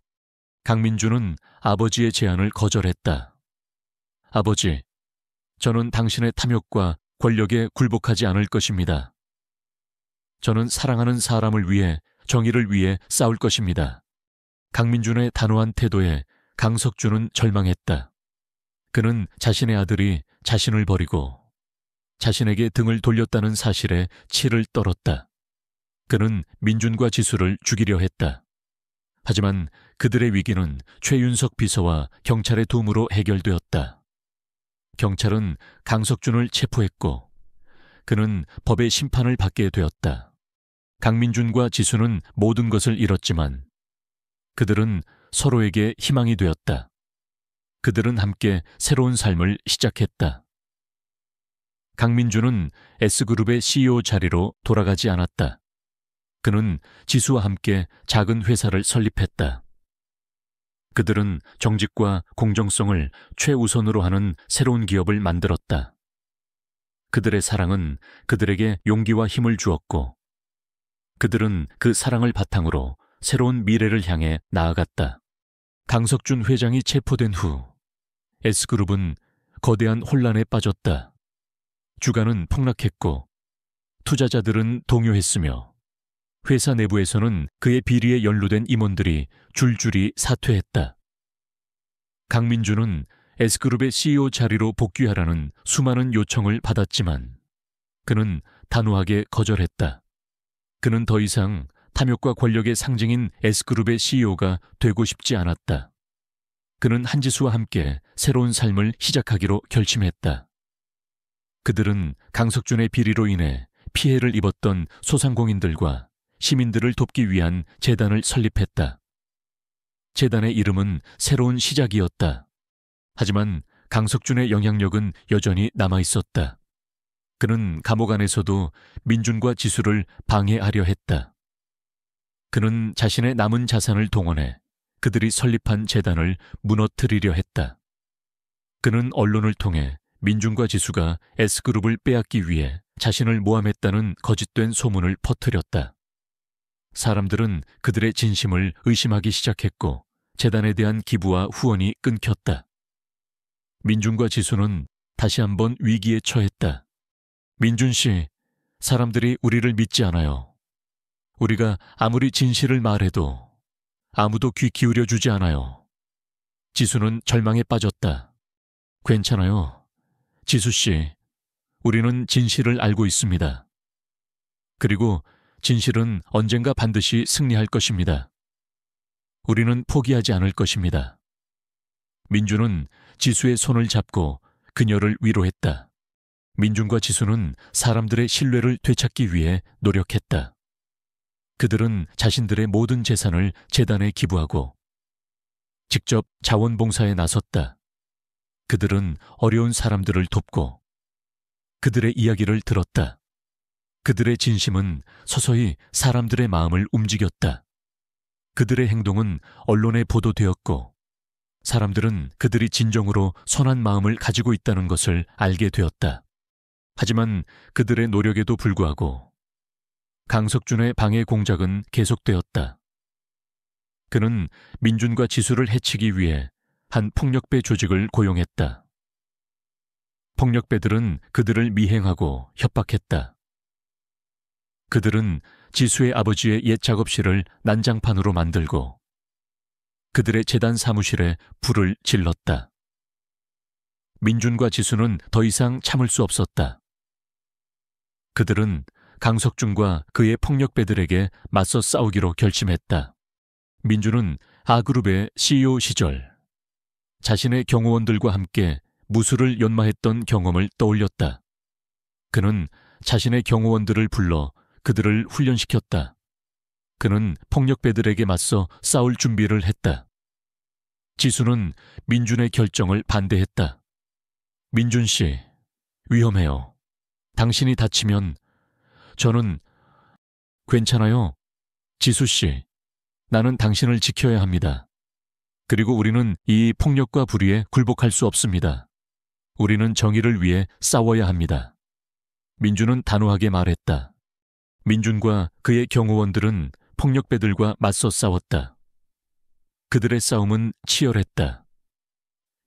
강민주는 아버지의 제안을 거절했다. 아버지, 저는 당신의 탐욕과 권력에 굴복하지 않을 것입니다. 저는 사랑하는 사람을 위해 정의를 위해 싸울 것입니다. 강민준의 단호한 태도에 강석준은 절망했다. 그는 자신의 아들이 자신을 버리고 자신에게 등을 돌렸다는 사실에 치를 떨었다. 그는 민준과 지수를 죽이려 했다. 하지만 그들의 위기는 최윤석 비서와 경찰의 도움으로 해결되었다. 경찰은 강석준을 체포했고 그는 법의 심판을 받게 되었다. 강민준과 지수는 모든 것을 잃었지만 그들은 서로에게 희망이 되었다. 그들은 함께 새로운 삶을 시작했다. 강민준은 S그룹의 CEO 자리로 돌아가지 않았다. 그는 지수와 함께 작은 회사를 설립했다. 그들은 정직과 공정성을 최우선으로 하는 새로운 기업을 만들었다. 그들의 사랑은 그들에게 용기와 힘을 주었고 그들은 그 사랑을 바탕으로 새로운 미래를 향해 나아갔다. 강석준 회장이 체포된 후 S그룹은 거대한 혼란에 빠졌다. 주가는 폭락했고 투자자들은 동요했으며 회사 내부에서는 그의 비리에 연루된 임원들이 줄줄이 사퇴했다. 강민주는 S그룹의 CEO 자리로 복귀하라는 수많은 요청을 받았지만 그는 단호하게 거절했다. 그는 더 이상 탐욕과 권력의 상징인 S그룹의 CEO가 되고 싶지 않았다. 그는 한지수와 함께 새로운 삶을 시작하기로 결심했다. 그들은 강석준의 비리로 인해 피해를 입었던 소상공인들과 시민들을 돕기 위한 재단을 설립했다. 재단의 이름은 새로운 시작이었다. 하지만 강석준의 영향력은 여전히 남아있었다. 그는 감옥 안에서도 민준과 지수를 방해하려 했다. 그는 자신의 남은 자산을 동원해 그들이 설립한 재단을 무너뜨리려 했다. 그는 언론을 통해 민준과 지수가 S그룹을 빼앗기 위해 자신을 모함했다는 거짓된 소문을 퍼뜨렸다. 사람들은 그들의 진심을 의심하기 시작했고 재단에 대한 기부와 후원이 끊겼다. 민준과 지수는 다시 한번 위기에 처했다. 민준 씨, 사람들이 우리를 믿지 않아요. 우리가 아무리 진실을 말해도 아무도 귀 기울여 주지 않아요. 지수는 절망에 빠졌다. 괜찮아요. 지수 씨, 우리는 진실을 알고 있습니다. 그리고 진실은 언젠가 반드시 승리할 것입니다. 우리는 포기하지 않을 것입니다. 민주는 지수의 손을 잡고 그녀를 위로했다. 민준과 지수는 사람들의 신뢰를 되찾기 위해 노력했다. 그들은 자신들의 모든 재산을 재단에 기부하고 직접 자원봉사에 나섰다. 그들은 어려운 사람들을 돕고 그들의 이야기를 들었다. 그들의 진심은 서서히 사람들의 마음을 움직였다. 그들의 행동은 언론에 보도되었고 사람들은 그들이 진정으로 선한 마음을 가지고 있다는 것을 알게 되었다. 하지만 그들의 노력에도 불구하고 강석준의 방해 공작은 계속되었다. 그는 민준과 지수를 해치기 위해 한 폭력배 조직을 고용했다. 폭력배들은 그들을 미행하고 협박했다. 그들은 지수의 아버지의 옛 작업실을 난장판으로 만들고 그들의 재단 사무실에 불을 질렀다. 민준과 지수는 더 이상 참을 수 없었다. 그들은 강석준과 그의 폭력배들에게 맞서 싸우기로 결심했다. 민준은 A그룹의 CEO 시절 자신의 경호원들과 함께 무술을 연마했던 경험을 떠올렸다. 그는 자신의 경호원들을 불러 그들을 훈련시켰다. 그는 폭력배들에게 맞서 싸울 준비를 했다. 지수는 민준의 결정을 반대했다. 민준 씨, 위험해요. 당신이 다치면 저는 괜찮아요. 지수 씨, 나는 당신을 지켜야 합니다. 그리고 우리는 이 폭력과 불의에 굴복할 수 없습니다. 우리는 정의를 위해 싸워야 합니다. 민준은 단호하게 말했다. 민준과 그의 경호원들은 폭력배들과 맞서 싸웠다. 그들의 싸움은 치열했다.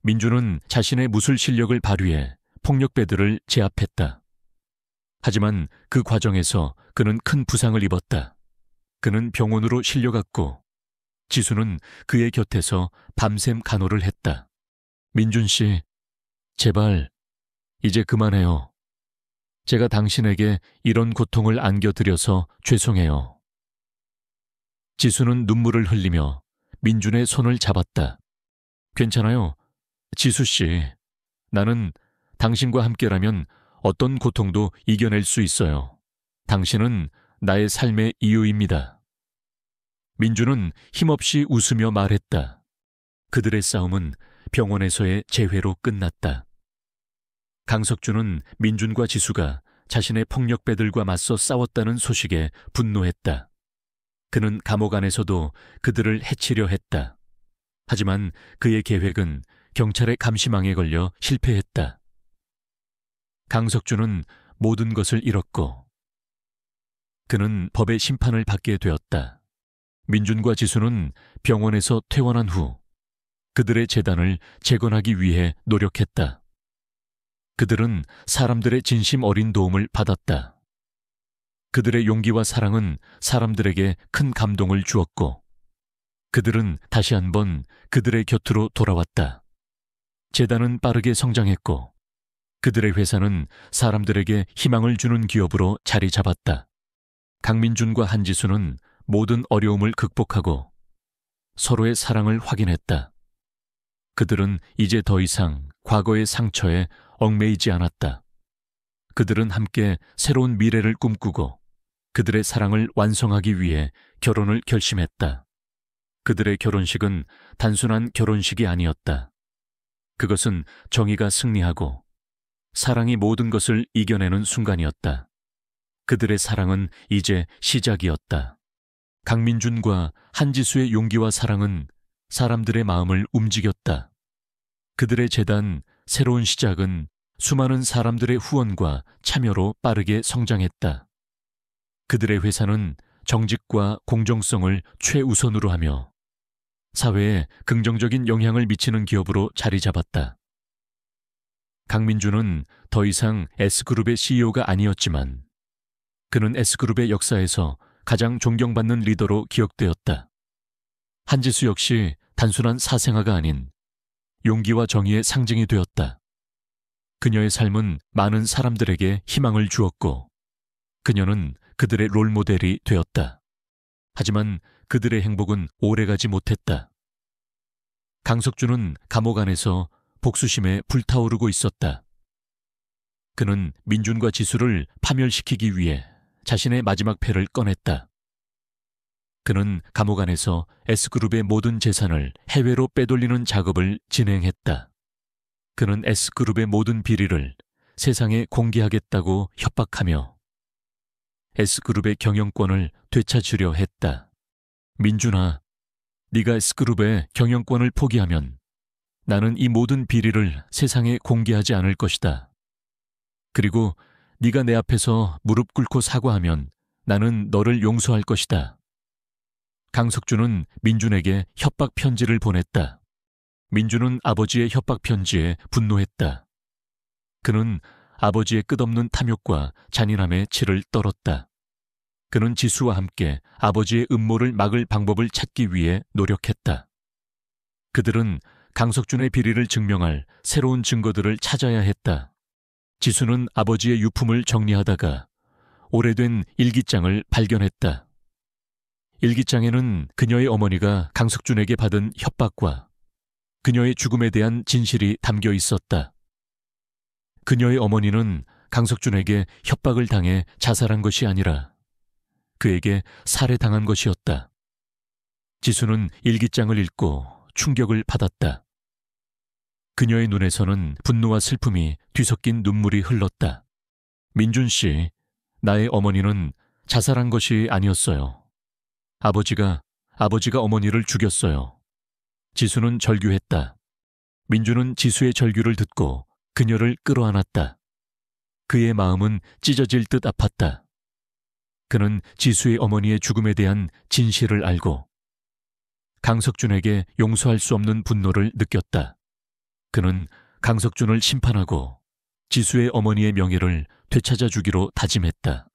민준은 자신의 무술 실력을 발휘해 폭력배들을 제압했다. 하지만 그 과정에서 그는 큰 부상을 입었다. 그는 병원으로 실려갔고 지수는 그의 곁에서 밤샘 간호를 했다. 민준 씨, 제발 이제 그만해요. 제가 당신에게 이런 고통을 안겨드려서 죄송해요. 지수는 눈물을 흘리며 민준의 손을 잡았다. 괜찮아요. 지수 씨, 나는 당신과 함께라면 어떤 고통도 이겨낼 수 있어요. 당신은 나의 삶의 이유입니다. 민준은 힘없이 웃으며 말했다. 그들의 싸움은 병원에서의 재회로 끝났다. 강석준은 민준과 지수가 자신의 폭력배들과 맞서 싸웠다는 소식에 분노했다. 그는 감옥 안에서도 그들을 해치려 했다. 하지만 그의 계획은 경찰의 감시망에 걸려 실패했다. 강석준은 모든 것을 잃었고 그는 법의 심판을 받게 되었다. 민준과 지수는 병원에서 퇴원한 후 그들의 재단을 재건하기 위해 노력했다. 그들은 사람들의 진심 어린 도움을 받았다. 그들의 용기와 사랑은 사람들에게 큰 감동을 주었고 그들은 다시 한번 그들의 곁으로 돌아왔다. 재단은 빠르게 성장했고 그들의 회사는 사람들에게 희망을 주는 기업으로 자리 잡았다. 강민준과 한지수는 모든 어려움을 극복하고 서로의 사랑을 확인했다. 그들은 이제 더 이상 과거의 상처에 얽매이지 않았다. 그들은 함께 새로운 미래를 꿈꾸고 그들의 사랑을 완성하기 위해 결혼을 결심했다. 그들의 결혼식은 단순한 결혼식이 아니었다. 그것은 정의가 승리하고 사랑이 모든 것을 이겨내는 순간이었다. 그들의 사랑은 이제 시작이었다. 강민준과 한지수의 용기와 사랑은 사람들의 마음을 움직였다. 그들의 재단 새로운 시작은 수많은 사람들의 후원과 참여로 빠르게 성장했다. 그들의 회사는 정직과 공정성을 최우선으로 하며 사회에 긍정적인 영향을 미치는 기업으로 자리 잡았다. 강민준은 더 이상 S그룹의 CEO가 아니었지만 그는 S그룹의 역사에서 가장 존경받는 리더로 기억되었다. 한지수 역시 단순한 사생아가 아닌 용기와 정의의 상징이 되었다. 그녀의 삶은 많은 사람들에게 희망을 주었고 그녀는 그들의 롤모델이 되었다. 하지만 그들의 행복은 오래가지 못했다. 강석준은 감옥 안에서 복수심에 불타오르고 있었다. 그는 민준과 지수를 파멸시키기 위해 자신의 마지막 패를 꺼냈다. 그는 감옥 안에서 S그룹의 모든 재산을 해외로 빼돌리는 작업을 진행했다. 그는 S그룹의 모든 비리를 세상에 공개하겠다고 협박하며 S그룹의 경영권을 되찾으려 했다. 민준아, 네가 S그룹의 경영권을 포기하면 나는 이 모든 비리를 세상에 공개하지 않을 것이다. 그리고 네가 내 앞에서 무릎 꿇고 사과하면 나는 너를 용서할 것이다. 강석준은 민준에게 협박 편지를 보냈다. 민준은 아버지의 협박 편지에 분노했다. 그는 아버지의 끝없는 탐욕과 잔인함에 치를 떨었다. 그는 지수와 함께 아버지의 음모를 막을 방법을 찾기 위해 노력했다. 그들은 강석준의 비리를 증명할 새로운 증거들을 찾아야 했다. 지수는 아버지의 유품을 정리하다가 오래된 일기장을 발견했다. 일기장에는 그녀의 어머니가 강석준에게 받은 협박과 그녀의 죽음에 대한 진실이 담겨 있었다. 그녀의 어머니는 강석준에게 협박을 당해 자살한 것이 아니라 그에게 살해당한 것이었다. 지수는 일기장을 읽고 충격을 받았다. 그녀의 눈에서는 분노와 슬픔이 뒤섞인 눈물이 흘렀다. 민준 씨, 나의 어머니는 자살한 것이 아니었어요. 아버지가 어머니를 죽였어요. 지수는 절규했다. 민준은 지수의 절규를 듣고 그녀를 끌어안았다. 그의 마음은 찢어질 듯 아팠다. 그는 지수의 어머니의 죽음에 대한 진실을 알고 강석준에게 용서할 수 없는 분노를 느꼈다. 그는 강석준을 심판하고 지수의 어머니의 명예를 되찾아주기로 다짐했다.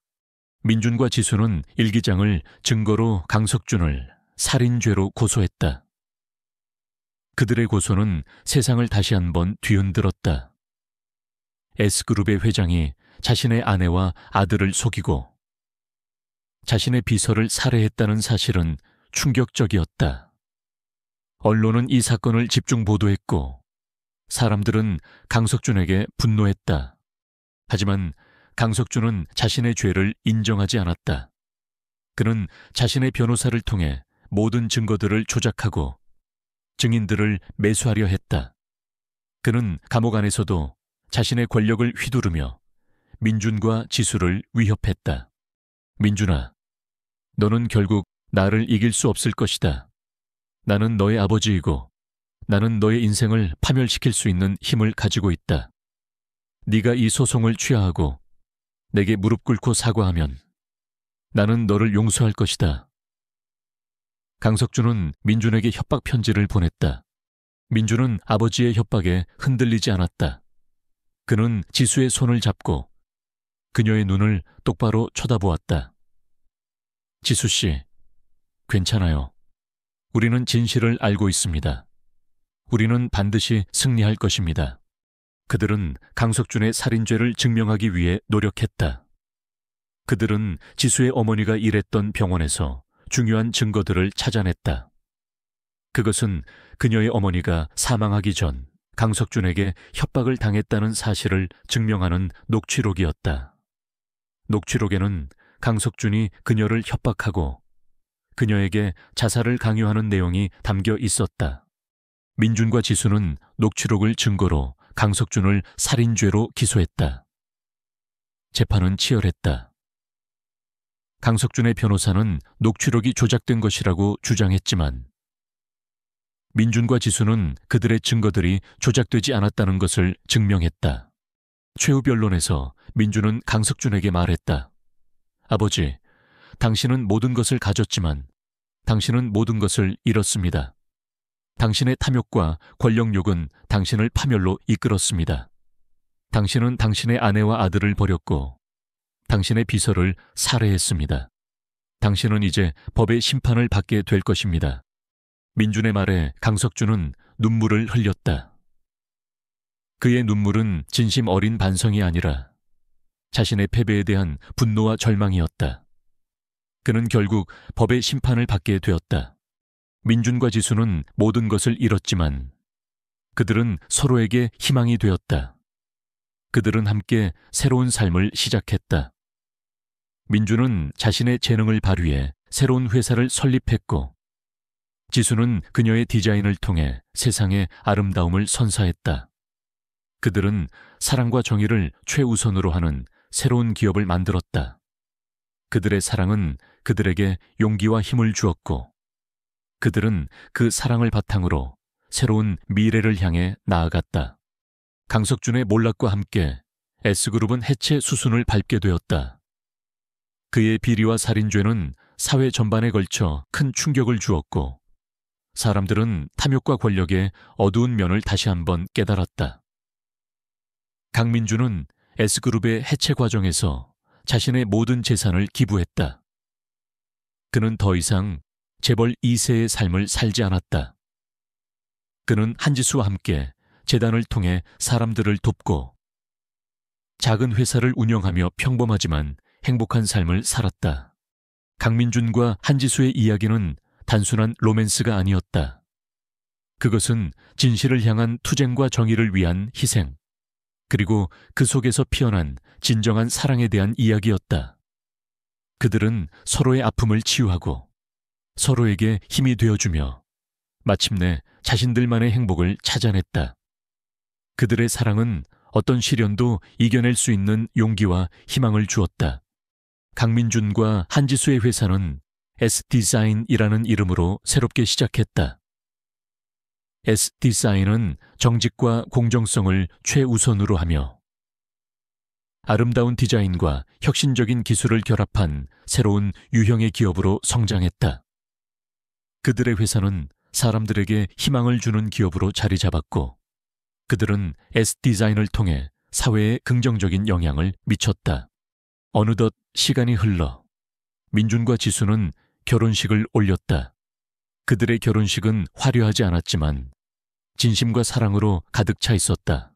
민준과 지수는 일기장을 증거로 강석준을 살인죄로 고소했다. 그들의 고소는 세상을 다시 한번 뒤흔들었다. S그룹의 회장이 자신의 아내와 아들을 속이고 자신의 비서를 살해했다는 사실은 충격적이었다. 언론은 이 사건을 집중 보도했고 사람들은 강석준에게 분노했다. 하지만 강석준은 자신의 죄를 인정하지 않았다. 그는 자신의 변호사를 통해 모든 증거들을 조작하고 증인들을 매수하려 했다. 그는 감옥 안에서도 자신의 권력을 휘두르며 민준과 지수를 위협했다. 민준아, 너는 결국 나를 이길 수 없을 것이다. 나는 너의 아버지이고 나는 너의 인생을 파멸시킬 수 있는 힘을 가지고 있다. 네가 이 소송을 취하하고 내게 무릎 꿇고 사과하면 나는 너를 용서할 것이다. 강석준은 민준에게 협박 편지를 보냈다. 민준은 아버지의 협박에 흔들리지 않았다. 그는 지수의 손을 잡고 그녀의 눈을 똑바로 쳐다보았다. 지수 씨, 괜찮아요. 우리는 진실을 알고 있습니다. 우리는 반드시 승리할 것입니다. 그들은 강석준의 살인죄를 증명하기 위해 노력했다. 그들은 지수의 어머니가 일했던 병원에서 중요한 증거들을 찾아냈다. 그것은 그녀의 어머니가 사망하기 전 강석준에게 협박을 당했다는 사실을 증명하는 녹취록이었다. 녹취록에는 강석준이 그녀를 협박하고 그녀에게 자살을 강요하는 내용이 담겨 있었다. 민준과 지수는 녹취록을 증거로 강석준을 살인죄로 기소했다. 재판은 치열했다. 강석준의 변호사는 녹취록이 조작된 것이라고 주장했지만 민준과 지수는 그들의 증거들이 조작되지 않았다는 것을 증명했다. 최후 변론에서 민준은 강석준에게 말했다. 아버지, 당신은 모든 것을 가졌지만 당신은 모든 것을 잃었습니다. 당신의 탐욕과 권력욕은 당신을 파멸로 이끌었습니다. 당신은 당신의 아내와 아들을 버렸고 당신의 비서를 살해했습니다. 당신은 이제 법의 심판을 받게 될 것입니다. 민준의 말에 강석준은 눈물을 흘렸다. 그의 눈물은 진심 어린 반성이 아니라 자신의 패배에 대한 분노와 절망이었다. 그는 결국 법의 심판을 받게 되었다. 민준과 지수는 모든 것을 잃었지만 그들은 서로에게 희망이 되었다. 그들은 함께 새로운 삶을 시작했다. 민준은 자신의 재능을 발휘해 새로운 회사를 설립했고 지수는 그녀의 디자인을 통해 세상에 아름다움을 선사했다. 그들은 사랑과 정의를 최우선으로 하는 새로운 기업을 만들었다. 그들의 사랑은 그들에게 용기와 힘을 주었고, 그들은 그 사랑을 바탕으로 새로운 미래를 향해 나아갔다. 강석준의 몰락과 함께 S그룹은 해체 수순을 밟게 되었다. 그의 비리와 살인죄는 사회 전반에 걸쳐 큰 충격을 주었고, 사람들은 탐욕과 권력의 어두운 면을 다시 한번 깨달았다. 강민주는 S그룹의 해체 과정에서 자신의 모든 재산을 기부했다. 그는 더 이상 재벌 2세의 삶을 살지 않았다. 그는 한지수와 함께 재단을 통해 사람들을 돕고 작은 회사를 운영하며 평범하지만 행복한 삶을 살았다. 강민준과 한지수의 이야기는 단순한 로맨스가 아니었다. 그것은 진실을 향한 투쟁과 정의를 위한 희생, 그리고 그 속에서 피어난 진정한 사랑에 대한 이야기였다. 그들은 서로의 아픔을 치유하고 서로에게 힘이 되어주며 마침내 자신들만의 행복을 찾아냈다. 그들의 사랑은 어떤 시련도 이겨낼 수 있는 용기와 희망을 주었다. 강민준과 한지수의 회사는 S디자인이라는 이름으로 새롭게 시작했다. S디자인은 정직과 공정성을 최우선으로 하며 아름다운 디자인과 혁신적인 기술을 결합한 새로운 유형의 기업으로 성장했다. 그들의 회사는 사람들에게 희망을 주는 기업으로 자리 잡았고, 그들은 S디자인을 통해 사회에 긍정적인 영향을 미쳤다. 어느덧 시간이 흘러 민준과 지수는 결혼식을 올렸다. 그들의 결혼식은 화려하지 않았지만 진심과 사랑으로 가득 차 있었다.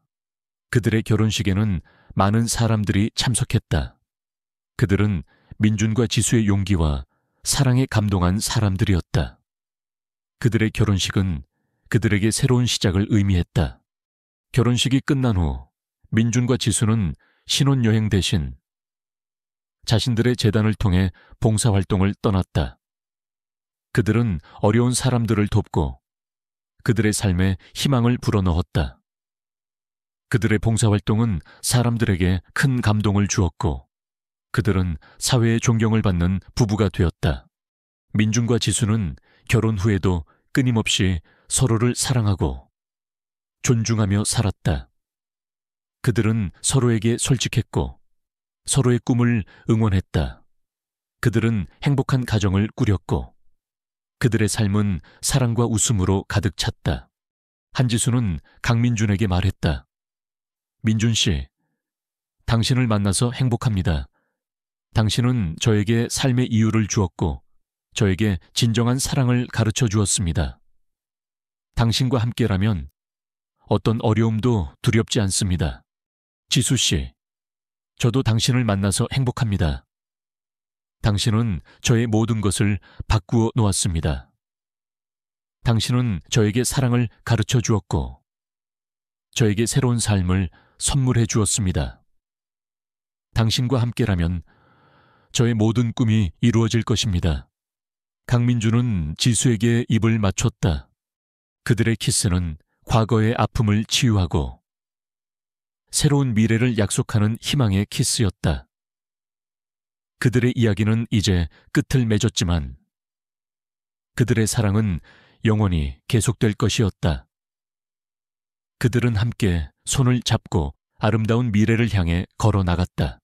그들의 결혼식에는 많은 사람들이 참석했다. 그들은 민준과 지수의 용기와 사랑에 감동한 사람들이었다. 그들의 결혼식은 그들에게 새로운 시작을 의미했다. 결혼식이 끝난 후 민준과 지수는 신혼여행 대신 자신들의 재단을 통해 봉사활동을 떠났다. 그들은 어려운 사람들을 돕고 그들의 삶에 희망을 불어넣었다. 그들의 봉사활동은 사람들에게 큰 감동을 주었고, 그들은 사회의 존경을 받는 부부가 되었다. 민준과 지수는 결혼 후에도 끊임없이 서로를 사랑하고 존중하며 살았다. 그들은 서로에게 솔직했고 서로의 꿈을 응원했다. 그들은 행복한 가정을 꾸렸고 그들의 삶은 사랑과 웃음으로 가득 찼다. 한지수는 강민준에게 말했다. 민준 씨, 당신을 만나서 행복합니다. 당신은 저에게 삶의 이유를 주었고 저에게 진정한 사랑을 가르쳐 주었습니다. 당신과 함께라면 어떤 어려움도 두렵지 않습니다. 지수 씨, 저도 당신을 만나서 행복합니다. 당신은 저의 모든 것을 바꾸어 놓았습니다. 당신은 저에게 사랑을 가르쳐 주었고 저에게 새로운 삶을 선물해 주었습니다. 당신과 함께라면 저의 모든 꿈이 이루어질 것입니다. 강민주는 지수에게 입을 맞췄다. 그들의 키스는 과거의 아픔을 치유하고 새로운 미래를 약속하는 희망의 키스였다. 그들의 이야기는 이제 끝을 맺었지만 그들의 사랑은 영원히 계속될 것이었다. 그들은 함께 손을 잡고 아름다운 미래를 향해 걸어 나갔다.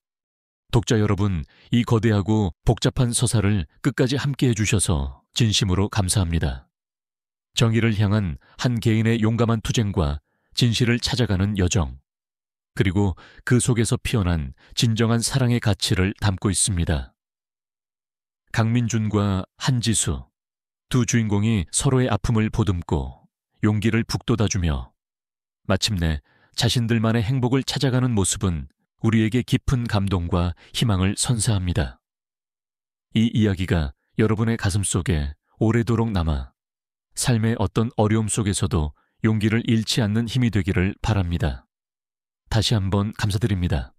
독자 여러분, 이 거대하고 복잡한 서사를 끝까지 함께 해주셔서 진심으로 감사합니다. 정의를 향한 한 개인의 용감한 투쟁과 진실을 찾아가는 여정, 그리고 그 속에서 피어난 진정한 사랑의 가치를 담고 있습니다. 강민준과 한지수, 두 주인공이 서로의 아픔을 보듬고 용기를 북돋아주며 마침내 자신들만의 행복을 찾아가는 모습은 우리에게 깊은 감동과 희망을 선사합니다. 이 이야기가 여러분의 가슴 속에 오래도록 남아 삶의 어떤 어려움 속에서도 용기를 잃지 않는 힘이 되기를 바랍니다. 다시 한번 감사드립니다.